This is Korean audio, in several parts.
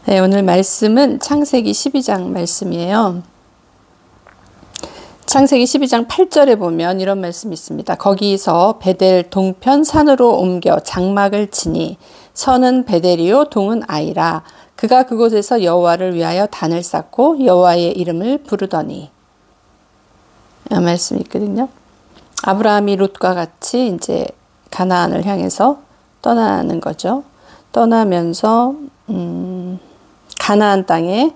네, 오늘 말씀은 창세기 12장 말씀이에요. 창세기 12장 8절에 보면 이런 말씀이 있습니다. 거기서 베델 동편 산으로 옮겨 장막을 치니 선은 베델이요 동은 아이라. 그가 그곳에서 여호와를 위하여 단을 쌓고 여호와의 이름을 부르더니. 이 말씀이 있거든요. 아브라함이 롯과 같이 이제 가나안을 향해서 떠나는 거죠. 떠나면서 가나안 땅에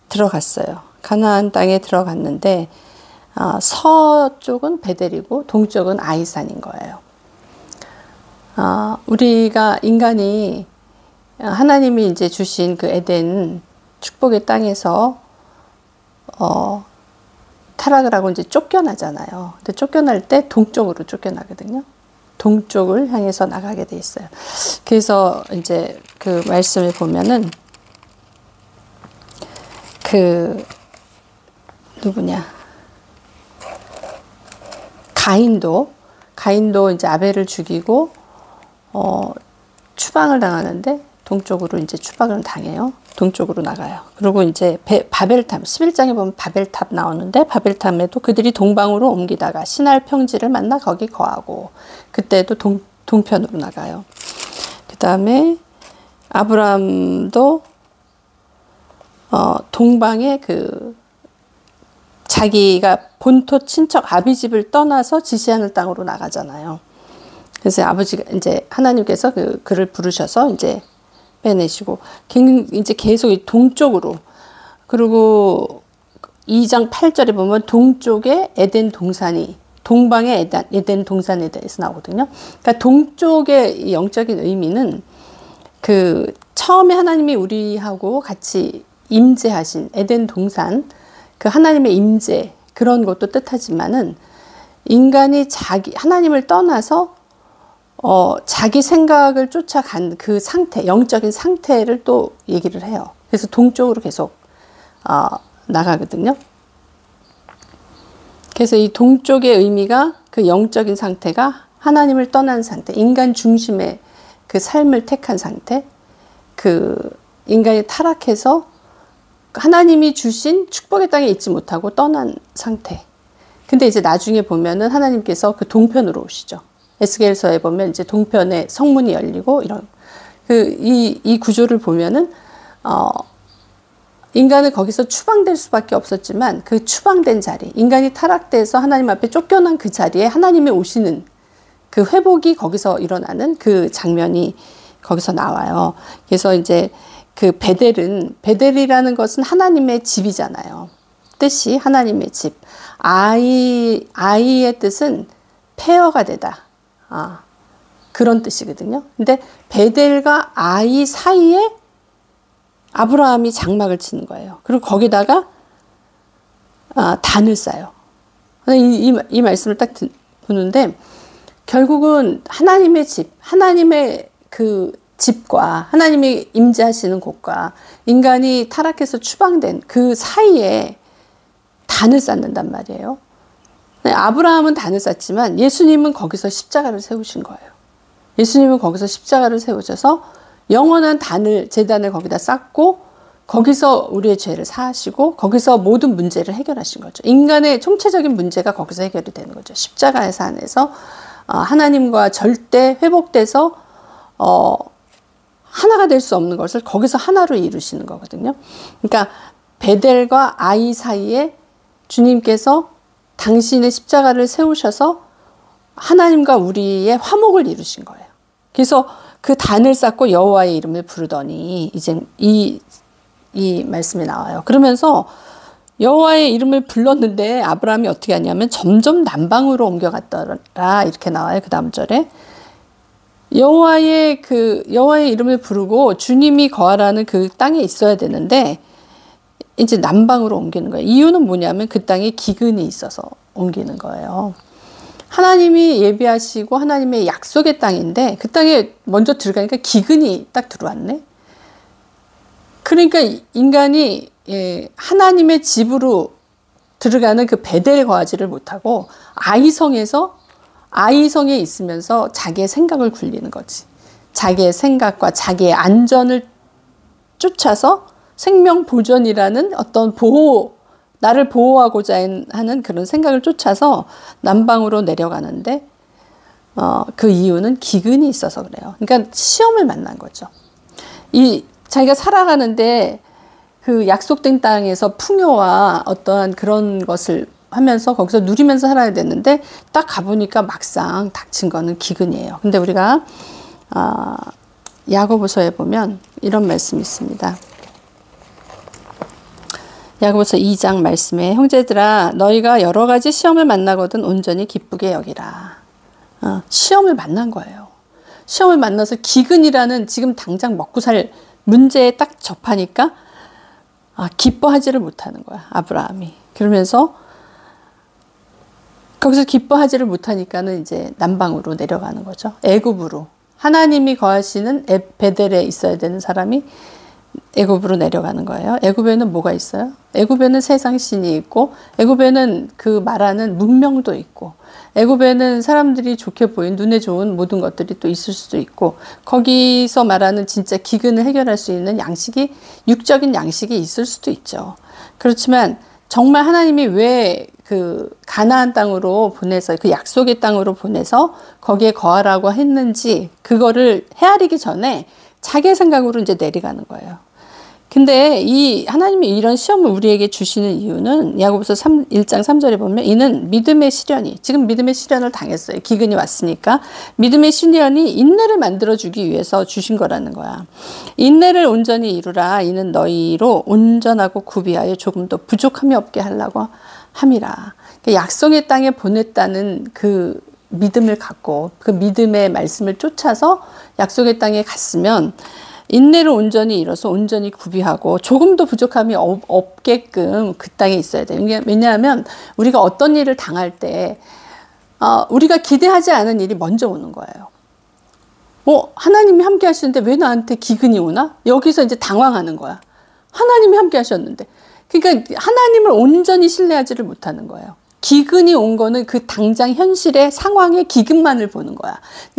들어갔어요. 가나안 땅에 들어갔는데 서쪽은 베델이고 동쪽은 아이산인 거예요. 우리가 인간이 하나님이 이제 주신 그 에덴 축복의 땅에서 타락을 하고 이제 쫓겨나잖아요. 근데 쫓겨날 때 동쪽으로 쫓겨나거든요. 동쪽을 향해서 나가게 돼 있어요. 그래서 이제 그 말씀을 보면은 누구냐? 가인도 이제 아벨을 죽이고 추방을 당하는데 동쪽으로 이제 추방을 당해요. 동쪽으로 나가요. 그리고 이제 바벨탑 11장에 보면 바벨탑 나오는데 바벨탑에도 그들이 동방으로 옮기다가 신할 평지를 만나 거기 거하고 그때도 동편으로 나가요. 그 다음에 아브라함도 동방에 자기가 본토 친척 아비집을 떠나서 지시하는 땅으로 나가잖아요. 그래서 아버지가 이제 하나님께서 그를 부르셔서 이제 빼내시고 이제 계속 동쪽으로. 그리고 2장 8절에 보면 동쪽에 에덴 동산이 동방의 에덴 동산에 대해서 나오거든요. 그러니까 동쪽의 영적인 의미는 처음에 하나님이 우리하고 같이 임재하신 에덴 동산, 그 하나님의 임재, 그런 것도 뜻하지만은 인간이 하나님을 떠나서 자기 생각을 쫓아간 그 상태, 영적인 상태를 또 얘기를 해요. 그래서 동쪽으로 계속 나가거든요. 그래서 이 동쪽의 의미가 그 영적인 상태가 하나님을 떠난 상태, 인간 중심의 그 삶을 택한 상태, 인간이 타락해서 하나님이 주신 축복의 땅에 있지 못하고 떠난 상태. 근데 이제 나중에 보면은 하나님께서 그 동편으로 오시죠. 에스겔서에 보면 이제 동편에 성문이 열리고 이런 이 구조를 보면은 인간은 거기서 추방될 수밖에 없었지만 그 추방된 자리, 인간이 타락돼서 하나님 앞에 쫓겨난 그 자리에 하나님이 오시는 그 회복이 거기서 일어나는 그 장면이 거기서 나와요. 그래서 이제 베델이라는 것은 하나님의 집이잖아요. 뜻이 하나님의 집. 아이의 뜻은 폐허가 되다. 그런 뜻이거든요. 근데 베델과 아이 사이에 아브라함이 장막을 치는 거예요. 그리고 거기다가 단을 쌓아요. 이 말씀을 딱 보는데 결국은 하나님의 집, 하나님의 집과 하나님이 임재하시는 곳과 인간이 타락해서 추방된 그 사이에 단을 쌓는단 말이에요. 아브라함은 단을 쌓지만 예수님은 거기서 십자가를 세우신 거예요. 예수님은 거기서 십자가를 세우셔서 영원한 제단을 거기다 쌓고 거기서 우리의 죄를 사하시고 거기서 모든 문제를 해결하신 거죠. 인간의 총체적인 문제가 거기서 해결이 되는 거죠. 십자가의 산에서 하나님과 절대 회복돼서 하나가 될 수 없는 것을 거기서 하나로 이루시는 거거든요. 그러니까 베델과 아이 사이에 주님께서 당신의 십자가를 세우셔서 하나님과 우리의 화목을 이루신 거예요. 그래서 그 단을 쌓고 여호와의 이름을 부르더니 이제 이 말씀이 나와요. 그러면서 여호와의 이름을 불렀는데 아브라함이 어떻게 하냐면 점점 남방으로 옮겨갔더라 이렇게 나와요. 그 다음 절에 여호와의 이름을 부르고 주님이 거하라는 그 땅에 있어야 되는데 이제 남방으로 옮기는 거예요. 이유는 뭐냐면 그 땅에 기근이 있어서 옮기는 거예요. 하나님이 예비하시고 하나님의 약속의 땅인데 그 땅에 먼저 들어가니까 기근이 딱 들어왔네. 그러니까 인간이 하나님의 집으로 들어가는 그 베델에 거하지를 못하고 아이성에 있으면서 자기의 생각을 굴리는 거지. 자기의 생각과 자기의 안전을 쫓아서 생명 보존이라는 어떤 나를 보호하고자 하는 그런 생각을 쫓아서 남방으로 내려가는데, 그 이유는 기근이 있어서 그래요. 그러니까 시험을 만난 거죠. 자기가 살아가는데 그 약속된 땅에서 풍요와 어떠한 그런 것을 하면서 거기서 누리면서 살아야 되는데, 딱 가보니까 막상 닥친 거는 기근이에요. 근데 우리가, 야고보서에 보면 이런 말씀이 있습니다. 야고보서 2장 말씀에, 형제들아 너희가 여러 가지 시험을 만나거든 온전히 기쁘게 여기라. 시험을 만난 거예요. 시험을 만나서 기근이라는 지금 당장 먹고 살 문제에 딱 접하니까 기뻐하지를 못하는 거야, 아브라함이. 그러면서 거기서 기뻐하지를 못하니까는 이제 남방으로 내려가는 거죠. 애굽으로. 하나님이 거하시는 베델에 있어야 되는 사람이 애굽으로 내려가는 거예요. 애굽에는 뭐가 있어요? 애굽에는 세상 신이 있고, 애굽에는 그 말하는 문명도 있고, 애굽에는 사람들이 좋게 보인 눈에 좋은 모든 것들이 또 있을 수도 있고, 거기서 말하는 진짜 기근을 해결할 수 있는 양식이, 육적인 양식이 있을 수도 있죠. 그렇지만 정말 하나님이 왜 그 가나안 땅으로 보내서, 그 약속의 땅으로 보내서 거기에 거하라고 했는지 그거를 헤아리기 전에 자기 생각으로 이제 내려가는 거예요. 근데 이 하나님이 이런 시험을 우리에게 주시는 이유는 야고보서 1장 3절에 보면, 이는 믿음의 시련이, 지금 믿음의 시련을 당했어요. 기근이 왔으니까 믿음의 시련이 인내를 만들어주기 위해서 주신 거라는 거야. 인내를 온전히 이루라. 이는 너희로 온전하고 구비하여 조금도 부족함이 없게 하려고 함이라. 그러니까 약속의 땅에 보냈다는 그 믿음을 갖고 그 믿음의 말씀을 쫓아서 약속의 땅에 갔으면, 인내를 온전히 이뤄서 온전히 구비하고 조금도 부족함이 없게끔 그 땅에 있어야 돼요. 왜냐하면 우리가 어떤 일을 당할 때 우리가 기대하지 않은 일이 먼저 오는 거예요. 하나님이 함께 하시는데 왜 나한테 기근이 오나? 여기서 이제 당황하는 거야. 하나님이 함께 하셨는데. 그러니까 하나님을 온전히 신뢰하지를 못하는 거예요. 기근이 온 거는 그 당장 현실의 상황의 기근만을 보는 거야.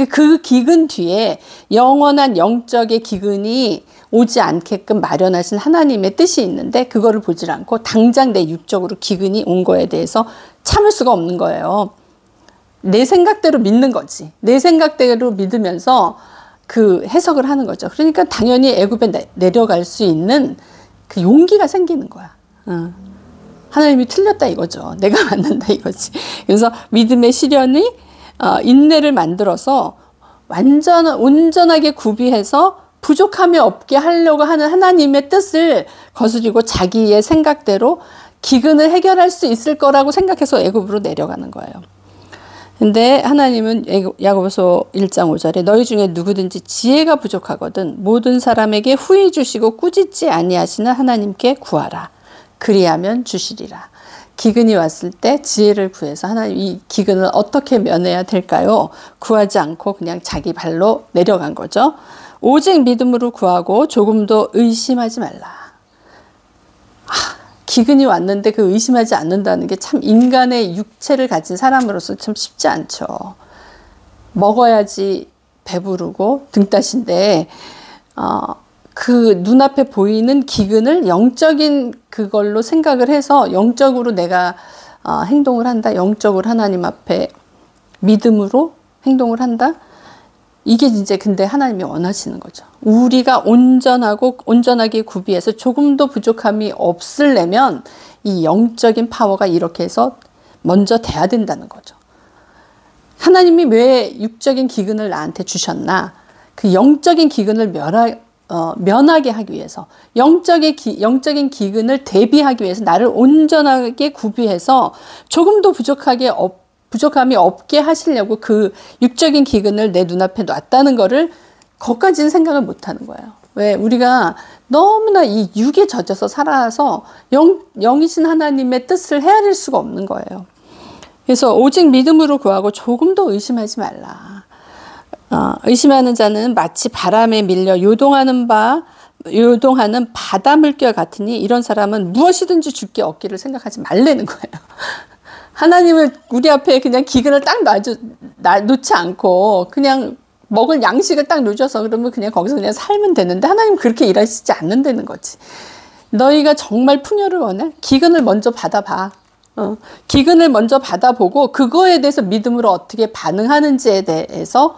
그 기근 뒤에 영원한 영적의 기근이 오지 않게끔 마련하신 하나님의 뜻이 있는데, 그거를 보질 않고 당장 내 육적으로 기근이 온 거에 대해서 참을 수가 없는 거예요. 내 생각대로 믿는 거지. 내 생각대로 믿으면서 그 해석을 하는 거죠. 그러니까 당연히 애굽에 내려갈 수 있는 그 용기가 생기는 거야. 하나님이 틀렸다 이거죠. 내가 맞는다 이거지. 그래서 믿음의 시련이 인내를 만들어서 온전하게 구비해서 부족함이 없게 하려고 하는 하나님의 뜻을 거스리고 자기의 생각대로 기근을 해결할 수 있을 거라고 생각해서 애굽으로 내려가는 거예요. 근데 하나님은 야고보서 1장 5절에 너희 중에 누구든지 지혜가 부족하거든 모든 사람에게 후히 주시고 꾸짖지 아니하시는 하나님께 구하라. 그리하면 주시리라. 기근이 왔을 때 지혜를 구해서 하나님 이 기근을 어떻게 면해야 될까요? 구하지 않고 그냥 자기 발로 내려간 거죠. 오직 믿음으로 구하고 조금도 의심하지 말라. 기근이 왔는데 그 의심하지 않는다는 게 참 인간의 육체를 가진 사람으로서 참 쉽지 않죠. 먹어야지 배부르고 등따신데 그 눈앞에 보이는 기근을 영적인 그걸로 생각을 해서 영적으로 내가 행동을 한다. 영적으로 하나님 앞에 믿음으로 행동을 한다. 이게 이제 근데 하나님이 원하시는 거죠. 우리가 온전하게 구비해서 조금도 부족함이 없으려면 이 영적인 파워가 이렇게 해서 먼저 돼야 된다는 거죠. 하나님이 왜 육적인 기근을 나한테 주셨나? 그 영적인 기근을 면하게 하기 위해서, 영적인 기근을 대비하기 위해서 나를 온전하게 구비해서 조금도 부족함이 없게 하시려고 그 육적인 기근을 내 눈앞에 놨다는 거를 거기까지는 생각을 못 하는 거예요. 왜? 우리가 너무나 이 육에 젖어서 살아서 영이신 하나님의 뜻을 헤아릴 수가 없는 거예요. 그래서 오직 믿음으로 구하고 조금도 의심하지 말라. 의심하는 자는 마치 바람에 밀려 요동하는 바다 물결 같으니 이런 사람은 무엇이든지 줄게 얻기를 생각하지 말라는 거예요. 하나님은 우리 앞에 그냥 기근을 딱 놓지 않고 그냥 먹을 양식을 딱 누져서 그러면 그냥 거기서 그냥 살면 되는데 하나님 그렇게 일하시지 않는다는 거지. 너희가 정말 풍요를 원해? 기근을 먼저 받아봐. 기근을 먼저 받아보고 그거에 대해서 믿음으로 어떻게 반응하는지에 대해서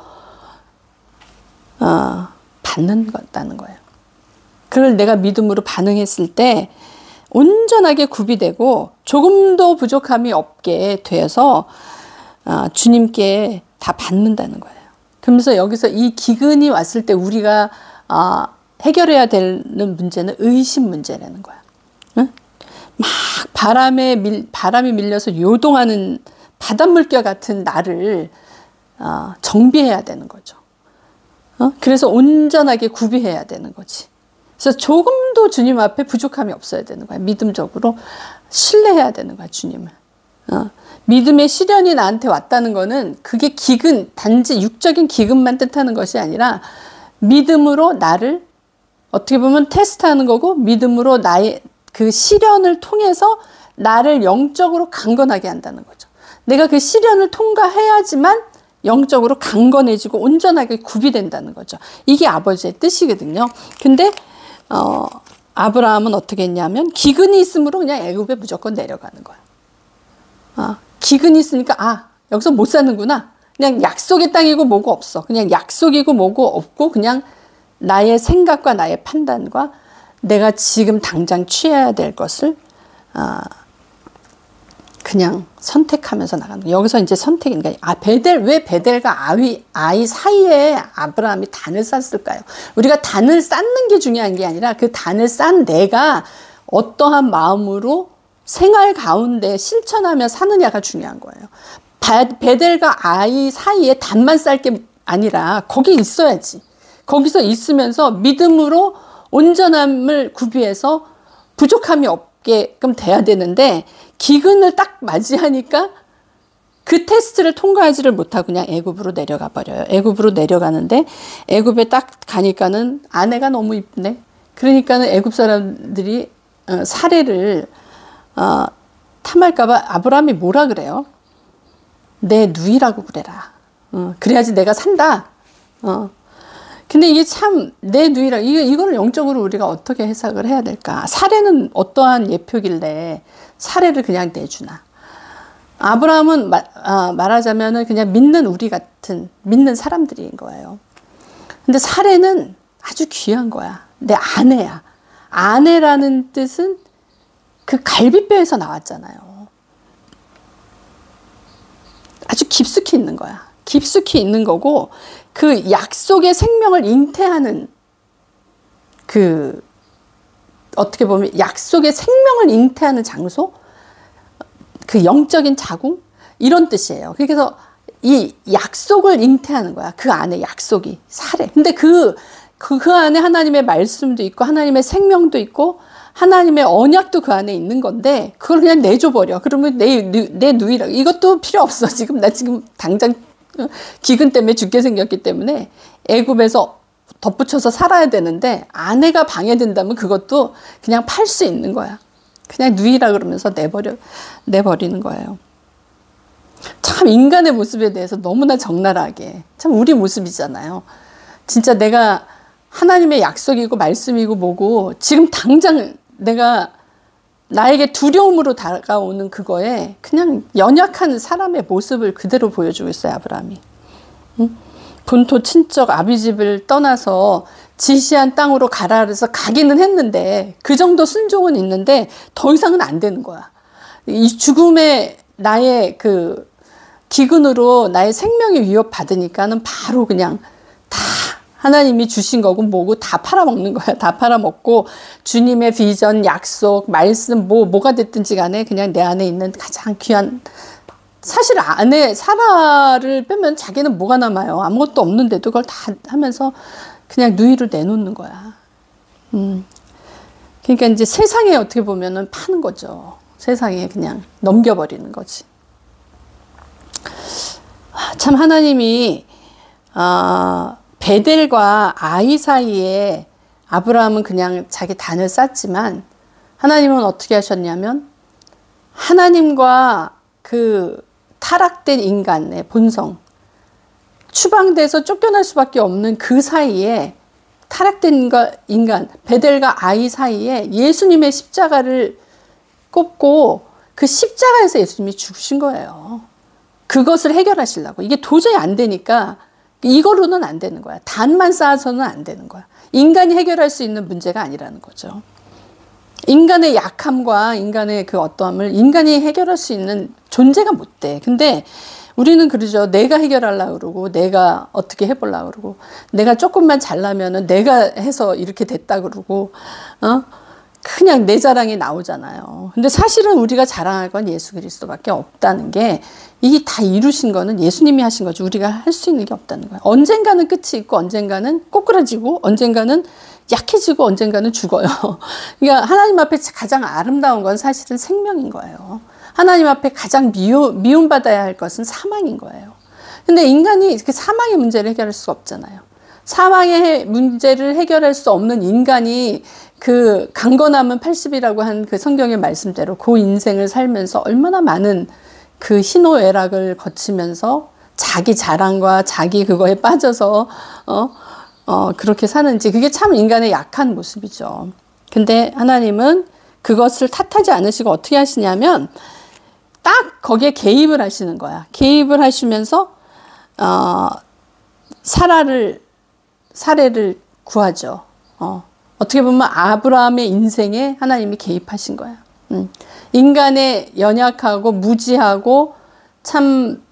받는다는 거예요. 그걸 내가 믿음으로 반응했을 때 온전하게 구비되고 조금도 부족함이 없게 되어서 주님께 다 받는다는 거예요. 그러면서 여기서 이 기근이 왔을 때 우리가 해결해야 되는 문제는 의심 문제라는 거야. 응? 막 바람이 밀려서 요동하는 바닷물결 같은 나를 정비해야 되는 거죠. 그래서 온전하게 구비해야 되는 거지. 그래서 조금도 주님 앞에 부족함이 없어야 되는 거야. 믿음적으로 신뢰해야 되는 거야, 주님을. 믿음의 시련이 나한테 왔다는 거는 그게 기근, 단지 육적인 기근만 뜻하는 것이 아니라 믿음으로 나를 어떻게 보면 테스트하는 거고 믿음으로 나의 그 시련을 통해서 나를 영적으로 강건하게 한다는 거죠. 내가 그 시련을 통과해야지만 영적으로 강건해지고 온전하게 구비된다는 거죠. 이게 아버지의 뜻이거든요. 근데 아브라함은 어떻게 했냐면 기근이 있으므로 그냥 애굽에 무조건 내려가는 거야. 기근이 있으니까 여기서 못 사는구나. 그냥 약속의 땅이고 뭐고 없어. 그냥 약속이고 뭐고 없고 그냥 나의 생각과 나의 판단과 내가 지금 당장 취해야 될 것을 그냥 선택하면서 나가는 거예요. 여기서 이제 선택인가? 왜 베델과 아이 사이에 아브라함이 단을 쌌을까요? 우리가 단을 쌓는 게 중요한 게 아니라 그 단을 싼 내가 어떠한 마음으로 생활 가운데 실천하며 사느냐가 중요한 거예요. 베델과 아이 사이에 단만 쌓을 게 아니라 거기 있어야지. 거기서 있으면서 믿음으로 온전함을 구비해서 부족함이 없게끔 돼야 되는데 기근을 딱 맞이하니까 그 테스트를 통과하지를 못하고 그냥 애굽으로 내려가 버려요. 애굽으로 내려가는데 애굽에 딱 가니까는 아내가 너무 이쁘네. 그러니까는 애굽 사람들이 사례를 탐할까봐 아브라함이 뭐라 그래요? 내 누이라고 그래라. 그래야지 내가 산다. 근데 이게 참 내 누이라 이거를 영적으로 우리가 어떻게 해석을 해야 될까? 사례는 어떠한 예표길래 사례를 그냥 내주나? 아브라함은 말하자면은 그냥 믿는 우리 같은 믿는 사람들인 거예요. 근데 사례는 아주 귀한 거야. 내 아내야. 아내라는 뜻은 그 갈비뼈에서 나왔잖아요. 아주 깊숙이 있는 거야. 깊숙이 있는 거고 그 약속의 생명을 잉태하는 그 어떻게 보면 약속의 생명을 잉태하는 장소, 그 영적인 자궁 이런 뜻이에요. 그래서 이 약속을 잉태하는 거야. 그 안에 약속이 사례. 근데 그 안에 하나님의 말씀도 있고 하나님의 생명도 있고 하나님의 언약도 그 안에 있는 건데 그걸 그냥 내줘버려. 그러면 내 누이라 이것도 필요 없어. 나 지금 당장 기근 때문에 죽게 생겼기 때문에 애굽에서 덧붙여서 살아야 되는데 아내가 방해된다면 그것도 그냥 팔 수 있는 거야. 그냥 누이라 그러면서 내버리는 거예요. 참 인간의 모습에 대해서 너무나 적나라하게 참 우리 모습이잖아요. 진짜 내가 하나님의 약속이고 말씀이고 뭐고 지금 당장 내가 나에게 두려움으로 다가오는 그거에 그냥 연약한 사람의 모습을 그대로 보여주고 있어요. 아브라함이. 본토 친척 아비집을 떠나서 지시한 땅으로 가라 그래서 가기는 했는데 그 정도 순종은 있는데 더 이상은 안 되는 거야. 이 죽음의 나의 그 기근으로 나의 생명이 위협받으니까는 바로 그냥 다 하나님이 주신 거고 뭐고 다 팔아먹는 거야. 다 팔아먹고 주님의 비전, 약속, 말씀 뭐가 됐든지 간에 그냥 내 안에 있는 가장 귀한 사실 아내 사라를 빼면 자기는 뭐가 남아요. 아무것도 없는데도 그걸 다 하면서 그냥 누이를 내놓는 거야. 그러니까 이제 세상에 어떻게 보면은 파는 거죠. 세상에 그냥 넘겨버리는 거지. 참 하나님이 베델과 아이 사이에 아브라함은 그냥 자기 단을 쌓지만 하나님은 어떻게 하셨냐면 하나님과 그 타락된 인간의 본성 추방돼서 쫓겨날 수밖에 없는 그 사이에 타락된 인간, 베델과 아이 사이에 예수님의 십자가를 꼽고 그 십자가에서 예수님이 죽으신 거예요. 그것을 해결하시려고. 이게 도저히 안 되니까 이거로는 안 되는 거야. 단만 쌓아서는 안 되는 거야. 인간이 해결할 수 있는 문제가 아니라는 거죠. 인간의 약함과 인간의 그 어떠함을 인간이 해결할 수 있는 존재가 못 돼. 근데 우리는 그러죠. 내가 해결하려고 그러고, 내가 어떻게 해보려고 그러고, 내가 조금만 잘나면은 내가 해서 이렇게 됐다 그러고, 그냥 내 자랑이 나오잖아요. 근데 사실은 우리가 자랑할 건 예수 그리스도밖에 없다는 게, 이게 다 이루신 거는 예수님이 하신 거죠. 우리가 할 수 있는 게 없다는 거예요. 언젠가는 끝이 있고, 언젠가는 꼬꾸라지고, 언젠가는 약해지고, 언젠가는 죽어요. 그러니까 하나님 앞에 가장 아름다운 건 사실은 생명인 거예요. 하나님 앞에 가장 미움받아야 할 것은 사망인 거예요. 근데 인간이 그 사망의 문제를 해결할 수가 없잖아요. 사망의 문제를 해결할 수 없는 인간이 그 강건함은 80이라고 한 그 성경의 말씀대로 그 인생을 살면서 얼마나 많은 그 희노애락을 거치면서 자기 자랑과 자기 그거에 빠져서 그렇게 사는지, 그게 참 인간의 약한 모습이죠. 근데 하나님은 그것을 탓하지 않으시고 어떻게 하시냐면 딱 거기에 개입을 하시는 거야. 개입을 하시면서 사례를 구하죠. 어떻게 보면 아브라함의 인생에 하나님이 개입하신 거야. 인간의 연약하고 무지하고 참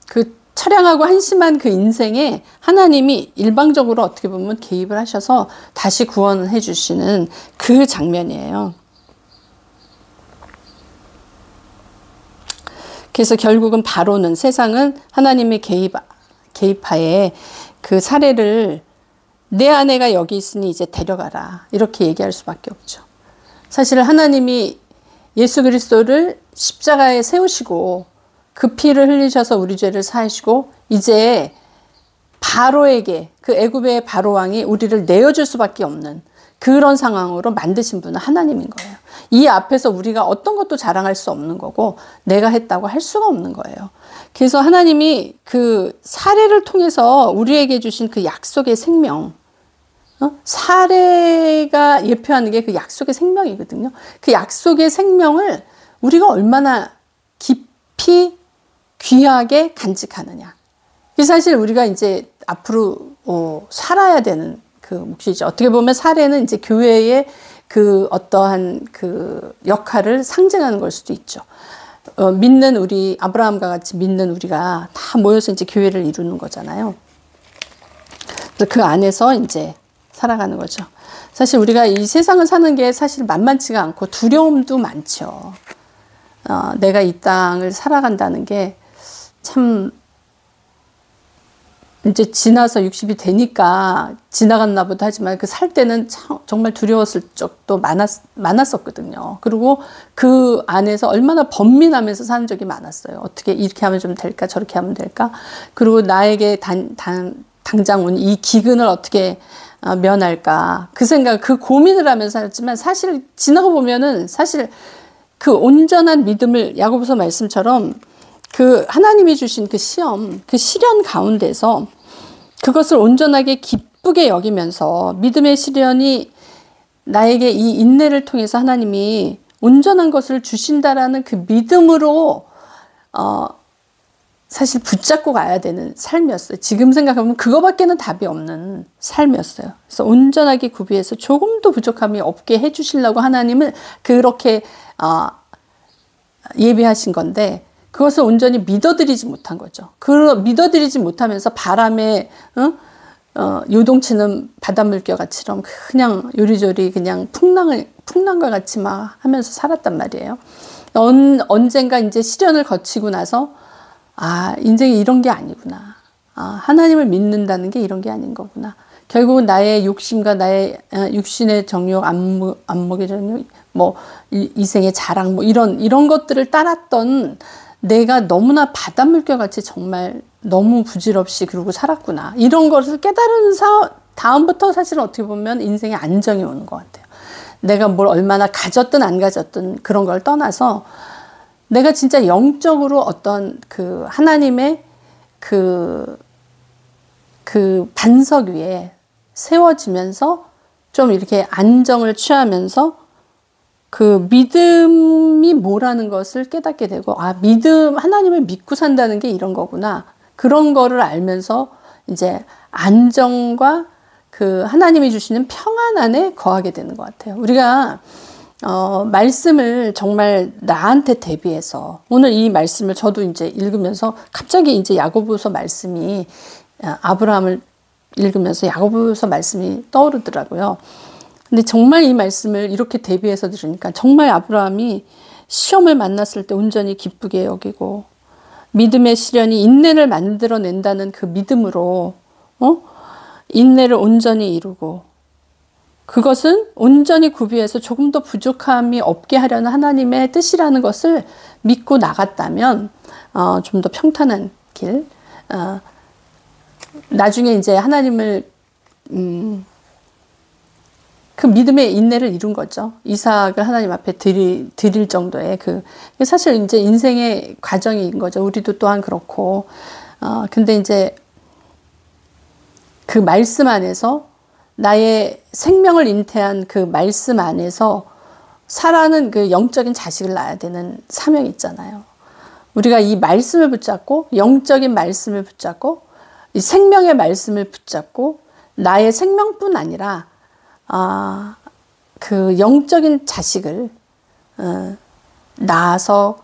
그 처량하고 한심한 그 인생에 하나님이 일방적으로 어떻게 보면 개입을 하셔서 다시 구원을 해주시는 그 장면이에요. 그래서 결국은 바로는, 세상은 하나님의 개입하에 그 사례를, 내 아내가 여기 있으니 이제 데려가라, 이렇게 얘기할 수밖에 없죠. 사실 하나님이 예수 그리스도를 십자가에 세우시고 그 피를 흘리셔서 우리 죄를 사하시고 이제 바로에게, 그 애굽의 바로 왕이 우리를 내어줄 수밖에 없는 그런 상황으로 만드신 분은 하나님인 거예요. 이 앞에서 우리가 어떤 것도 자랑할 수 없는 거고 내가 했다고 할 수가 없는 거예요. 그래서 하나님이 그 사례를 통해서 우리에게 주신 그 약속의 생명, 사례가 예표하는 게 그 약속의 생명이거든요. 그 약속의 생명을 우리가 얼마나 깊이 귀하게 간직하느냐. 사실 우리가 이제 앞으로 살아야 되는 그 몫이죠. 어떻게 보면 사례는 이제 교회의 그 어떠한 그 역할을 상징하는 걸 수도 있죠. 믿는 우리, 아브라함과 같이 믿는 우리가 다 모여서 이제 교회를 이루는 거잖아요. 그래서 그 안에서 이제 살아가는 거죠. 사실 우리가 이 세상을 사는 게 사실 만만치가 않고 두려움도 많죠. 내가 이 땅을 살아간다는 게 참 이제 지나서 60이 되니까 지나갔나 보다 하지만 그 살 때는 정말 두려웠을 적도 많았었거든요. 그리고 그 안에서 얼마나 번민하면서 사는 적이 많았어요. 어떻게 이렇게 하면 좀 될까, 저렇게 하면 될까. 그리고 나에게 당장 온 이 기근을 어떻게 면할까. 그 생각, 그 고민을 하면서 살았지만 사실 지나가 보면은 사실 그 온전한 믿음을, 야고보서 말씀처럼 그 하나님이 주신 그 시험, 그 시련 가운데서 그것을 온전하게 기쁘게 여기면서 믿음의 시련이 나에게 이 인내를 통해서 하나님이 온전한 것을 주신다라는 그 믿음으로 사실 붙잡고 가야 되는 삶이었어요. 지금 생각하면 그거밖에는 답이 없는 삶이었어요. 그래서 온전하게 구비해서 조금도 부족함이 없게 해주시려고 하나님은 그렇게 예비하신 건데 그것을 온전히 믿어드리지 못한 거죠. 믿어드리지 못하면서 바람에 요동치는 바닷물결같이럼 그냥 요리조리 그냥 풍랑과 같이 막 하면서 살았단 말이에요. 언젠가 이제 시련을 거치고 나서 인생이 이런 게 아니구나. 하나님을 믿는다는 게 이런 게 아닌 거구나. 결국은 나의 욕심과 나의 육신의 정욕, 안목의 정욕, 뭐 이생의 자랑, 뭐 이런 것들을 따랐던 내가 너무나 바닷물결 같이 정말 너무 부질없이 그러고 살았구나. 이런 것을 깨달은 다음부터 사실은 어떻게 보면 인생의 안정이 오는 것 같아요. 내가 뭘 얼마나 가졌든 안 가졌든 그런 걸 떠나서 내가 진짜 영적으로 어떤 그 하나님의 그 그 반석 위에 세워지면서 좀 이렇게 안정을 취하면서 그 믿음이 뭐라는 것을 깨닫게 되고, 하나님을 믿고 산다는 게 이런 거구나. 그런 거를 알면서 이제 안정과 그 하나님이 주시는 평안 안에 거하게 되는 것 같아요. 우리가 말씀을 정말 나한테 대비해서, 오늘 이 말씀을 저도 이제 읽으면서 갑자기 이제 야고보서 말씀이, 아브라함을 읽으면서 야고보서 말씀이 떠오르더라고요. 근데 정말 이 말씀을 이렇게 대비해서 들으니까 정말 아브라함이 시험을 만났을 때 온전히 기쁘게 여기고, 믿음의 시련이 인내를 만들어낸다는 그 믿음으로 인내를 온전히 이루고, 그것은 온전히 구비해서 조금 더 부족함이 없게 하려는 하나님의 뜻이라는 것을 믿고 나갔다면 좀 더 평탄한 길, 나중에 이제 하나님을 그 믿음의 인내를 이룬 거죠. 이삭을 하나님 앞에 드릴 정도의 사실 이제 인생의 과정인 거죠. 우리도 또한 그렇고. 근데 이제 그 말씀 안에서 나의 생명을 잉태한 그 말씀 안에서 살아는 그 영적인 자식을 낳아야 되는 사명이 있잖아요. 우리가 이 말씀을 붙잡고, 영적인 말씀을 붙잡고, 이 생명의 말씀을 붙잡고, 나의 생명뿐 아니라 그 영적인 자식을 낳아서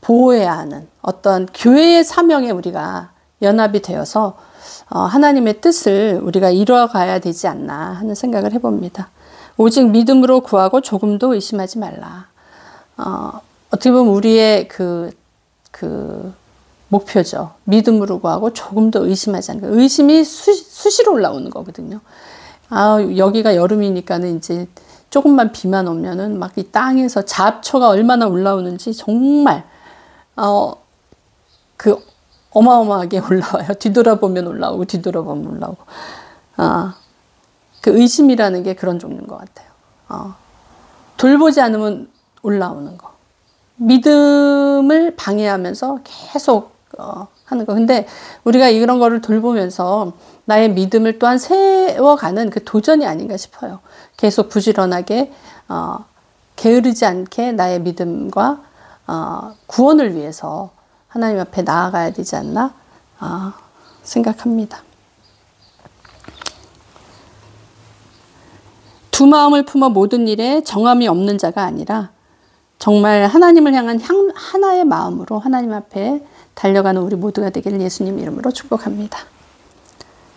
보호해야 하는 어떤 교회의 사명에 우리가 연합이 되어서 하나님의 뜻을 우리가 이루어가야 되지 않나 하는 생각을 해봅니다. 오직 믿음으로 구하고 조금도 의심하지 말라. 어떻게 보면 우리의 그 목표죠. 믿음으로 구하고 조금도 의심하지 않는 거. 의심이 수시로 올라오는 거거든요. 여기가 여름이니까는 이제 조금만 비만 오면은 막 이 땅에서 잡초가 얼마나 올라오는지 정말 어마어마하게 올라와요. 뒤돌아보면 올라오고 뒤돌아보면 올라오고. 그 의심이라는 게 그런 종류인 것 같아요. 돌보지 않으면 올라오는 거. 믿음을 방해하면서 계속 하는 거. 근데 우리가 이런 거를 돌보면서 나의 믿음을 또한 세워가는 그 도전이 아닌가 싶어요. 계속 부지런하게 게으르지 않게 나의 믿음과 구원을 위해서 하나님 앞에 나아가야 되지 않나 생각합니다. 두 마음을 품어 모든 일에 정함이 없는 자가 아니라 정말 하나님을 향한 하나의 마음으로 하나님 앞에 달려가는 우리 모두가 되기를 예수님 이름으로 축복합니다.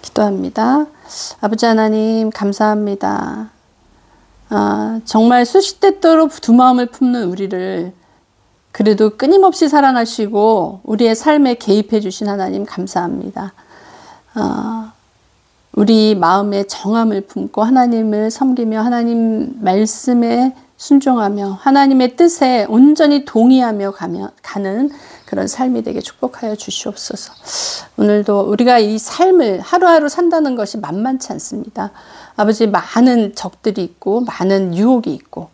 기도합니다. 아버지 하나님 감사합니다. 정말 수시때때로 두 마음을 품는 우리를 그래도 끊임없이 사랑하시고 우리의 삶에 개입해 주신 하나님 감사합니다. 우리 마음에 정함을 품고 하나님을 섬기며 하나님 말씀에 순종하며 하나님의 뜻에 온전히 동의하며 가는 그런 삶이 되게 축복하여 주시옵소서. 오늘도 우리가 이 삶을 하루하루 산다는 것이 만만치 않습니다. 아버지, 많은 적들이 있고 많은 유혹이 있고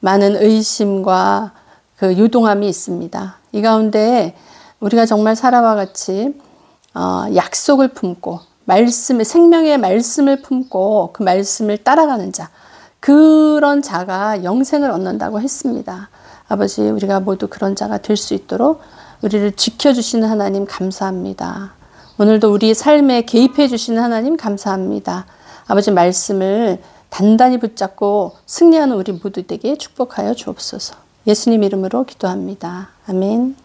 많은 의심과 그 유동함이 있습니다. 이 가운데 우리가 정말 사라와 같이 약속을 품고 생명의 말씀을 품고 그 말씀을 따라가는 자, 그런 자가 영생을 얻는다고 했습니다. 아버지, 우리가 모두 그런 자가 될 수 있도록 우리를 지켜주시는 하나님 감사합니다. 오늘도 우리 삶에 개입해 주시는 하나님 감사합니다. 아버지, 말씀을 단단히 붙잡고 승리하는 우리 모두 되게 축복하여 주옵소서. 예수님 이름으로 기도합니다. 아멘.